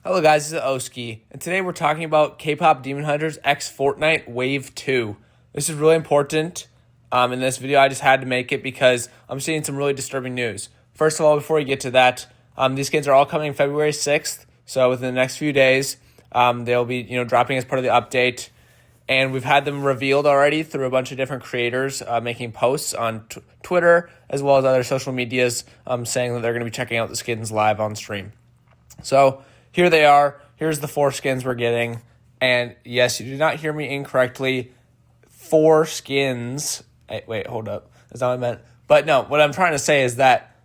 Hello guys, this is Oski, and today we're talking about K-pop Demon Hunters X Fortnite Wave 2. This is really important. In this video, I just had to make it because I'm seeing some really disturbing news. First of all, before we get to that, these skins are all coming February 6th, so within the next few days, they'll be dropping as part of the update. And we've had them revealed already through a bunch of different creators making posts on Twitter as well as other social medias saying that they're going to be checking out the skins live on stream. So here they are. Here's the 4 skins we're getting. And yes, you did not hear me incorrectly. 4 skins. Hey, wait, hold up. That's not what I meant. But no, what I'm trying to say is that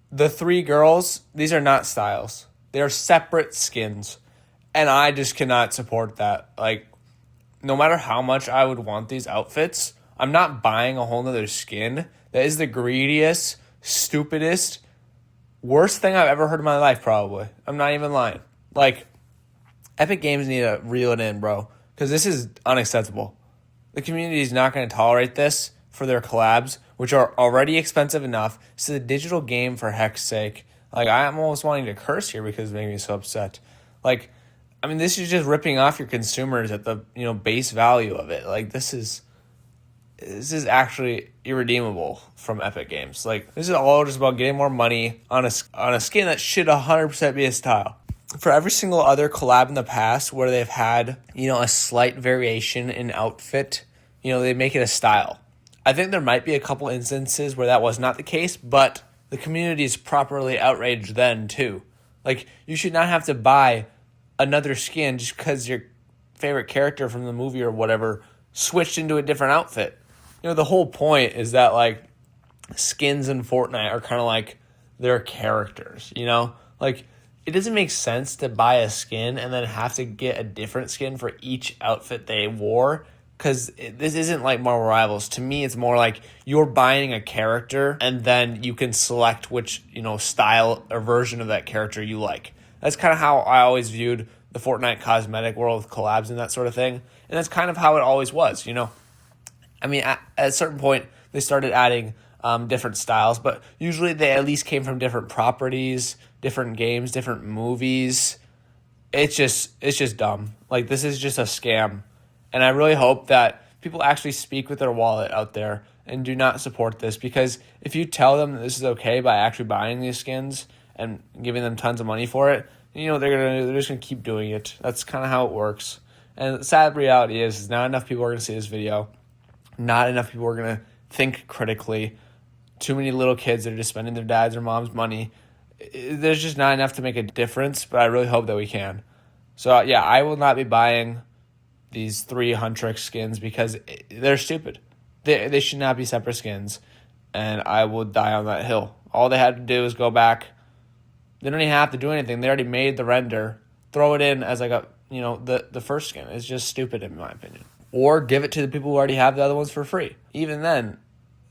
the 3 girls, these are not styles. They are separate skins. And I just cannot support that. Like, no matter how much I would want these outfits, I'm not buying a whole nother skin. That is the greediest, stupidest, worst thing I've ever heard in my life, probably. I'm not even lying. Like, Epic Games need to reel it in, bro, because this is unacceptable. The community is not going to tolerate this for their collabs, which are already expensive enough. This is a digital game, for heck's sake. Like, I'm almost wanting to curse here because it makes me so upset. Like, I mean, this is just ripping off your consumers at the base value of it. Like, this is actually irredeemable from Epic Games. Like, this is all just about getting more money on a skin that should 100% be a style. For every single other collab in the past where they've had, a slight variation in outfit, they make it a style. I think there might be a couple instances where that was not the case, but the community is properly outraged then too. Like, you should not have to buy another skin just because your favorite character from the movie or whatever switched into a different outfit. The whole point is that, like, skins in Fortnite are kind of like their characters, Like, it doesn't make sense to buy a skin and then have to get a different skin for each outfit they wore, because this isn't like Marvel Rivals. To me, it's more like you're buying a character and then you can select which, style or version of that character you like. That's kind of how I always viewed the Fortnite cosmetic world with collabs and that sort of thing. And that's kind of how it always was, I mean, at a certain point, they started adding different styles, but usually they at least came from different properties, different games, different movies. It's just dumb. Like, this is just a scam. And I really hope that people actually speak with their wallet out there and do not support this, because if you tell them that this is okay by actually buying these skins and giving them tons of money for it, they're just gonna keep doing it. That's kind of how it works. And the sad reality is not enough people are gonna see this video. Not enough people are going to think critically. Too many little kids that are just spending their dad's or mom's money. There's just not enough to make a difference, but I really hope that we can. So, yeah, I will not be buying these 3 Huntrix skins because they're stupid. They should not be separate skins, and I will die on that hill. All they had to do is go back. They don't even have to do anything. They already made the render. Throw it in as like the first skin. It's just stupid in my opinion. Or give it to the people who already have the other ones for free. Even then,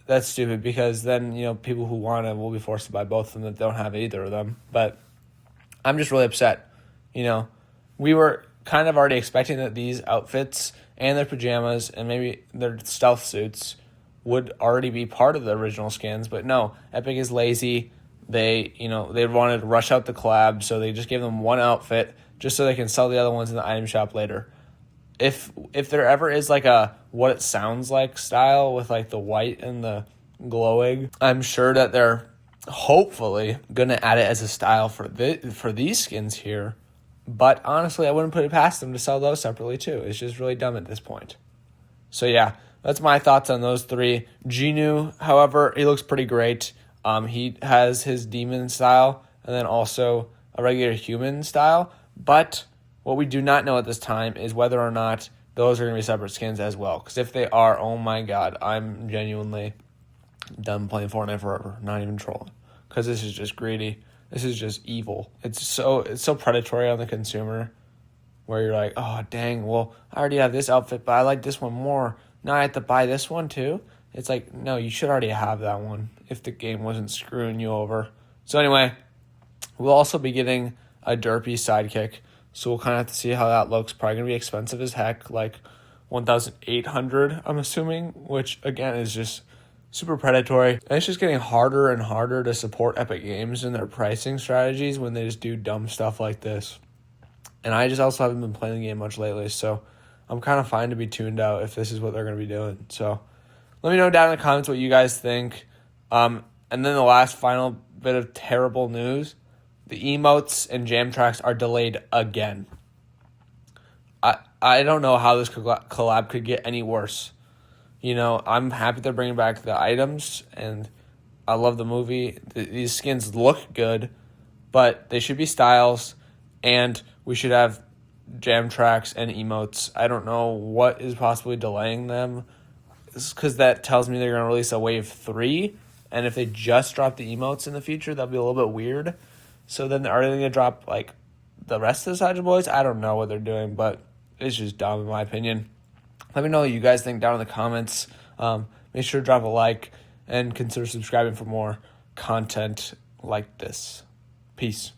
that's stupid, because then, people who want it will be forced to buy both of them that don't have either of them. But I'm just really upset. We were kind of already expecting that these outfits and their pajamas and maybe their stealth suits would already be part of the original skins. But no, Epic is lazy. They wanted to rush out the collab, so they just gave them one outfit just so they can sell the other ones in the item shop later. If there ever is like a what it sounds like style with like the white and the glowing, I'm sure that they're hopefully gonna add it as a style for these skins here. But honestly, I wouldn't put it past them to sell those separately too. It's just really dumb at this point. So yeah, that's my thoughts on those 3. Genu, however, he looks pretty great. He has his demon style and then also a regular human style, but what we do not know at this time is whether or not those are going to be separate skins as well. Because if they are, oh my god, I'm genuinely done playing Fortnite forever. Not even trolling. Because this is just greedy. This is just evil. It's so predatory on the consumer, where you're like, oh dang, well, I already have this outfit, but I like this one more. Now I have to buy this one too? It's like, no, you should already have that one if the game wasn't screwing you over. So anyway, we'll also be getting a derpy sidekick. So we'll kind of have to see how that looks. Probably going to be expensive as heck, like 1,800, I'm assuming, which, again, is just super predatory. And it's just getting harder and harder to support Epic Games and their pricing strategies when they just do dumb stuff like this. And I just also haven't been playing the game much lately, so I'm kind of fine to be tuned out if this is what they're going to be doing. So let me know down in the comments what you guys think. And then the last final bit of terrible news, the emotes and jam tracks are delayed again. I don't know how this collab could get any worse. You know, I'm happy they're bringing back the items, and I love the movie. These skins look good, but they should be styles, and we should have jam tracks and emotes. I don't know what is possibly delaying them, because that tells me they're going to release a wave 3, and if they just drop the emotes in the future, that'll be a little bit weird. So then are they going to drop, like, the rest of the Soldier Boys? I don't know what they're doing, but it's just dumb in my opinion. Let me know what you guys think down in the comments. Make sure to drop a like and consider subscribing for more content like this. Peace.